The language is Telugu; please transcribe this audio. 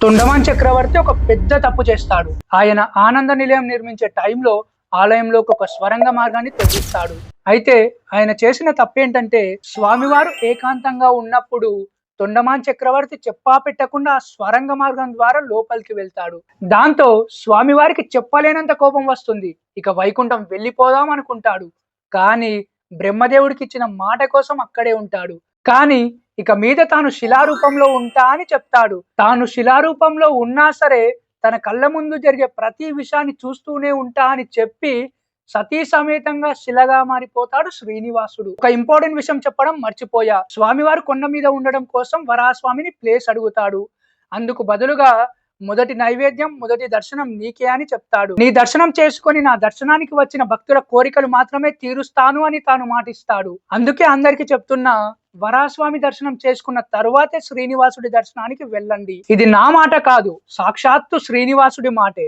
తొండమాన్ చక్రవర్తి ఒక పెద్ద తప్పు చేస్తాడు. ఆయన ఆనంద నిలయం నిర్మించే టైంలో ఆలయంలోకి ఒక స్వరంగ మార్గాన్ని తవ్విస్తాడు. అయితే ఆయన చేసిన తప్పేంటంటే స్వామివారు ఏకాంతంగా ఉన్నప్పుడు తొండమాన్ చక్రవర్తి చెప్పా పెట్టకుండా ఆ స్వరంగ మార్గం ద్వారా లోపలికి వెళ్తాడు. దాంతో స్వామివారికి చెప్పలేనంత కోపం వస్తుంది. ఇక వైకుంఠం వెళ్ళిపోదాం అనుకుంటాడు. కానీ బ్రహ్మదేవుడికి ఇచ్చిన మాట కోసం అక్కడే ఉంటాడు. కానీ ఇక మీద తాను శిలారూపంలో ఉంటా అని చెప్తాడు. తాను శిలారూపంలో ఉన్నా సరే తన కళ్ళ ముందు జరిగే ప్రతి విషయాన్ని చూస్తూనే ఉంటా అని చెప్పి సతీ సమేతంగా శిలగా మారిపోతాడు శ్రీనివాసుడు. ఒక ఇంపార్టెంట్ విషయం చెప్పడం మర్చిపోయా. స్వామివారు కొండ మీద ఉండడం కోసం వరాహస్వామిని ప్లేస్ అడుగుతాడు. అందుకు బదులుగా మొదటి నైవేద్యం, మొదటి దర్శనం నీకే అని చెప్తాడు. నీ దర్శనం చేసుకొని నా దర్శనానికి వచ్చిన భక్తుల కోరికలు మాత్రమే తీరుస్తాను అని తాను మాటిస్తాడు. అందుకే అందరికి చెప్తున్నా, వరాహస్వామి దర్శనం చేసుకున్న తరువాతే శ్రీనివాసుడి దర్శనానికి వెళ్ళండి. ఇది నా మాట కాదు, సాక్షాత్తు శ్రీనివాసుడి మాటే.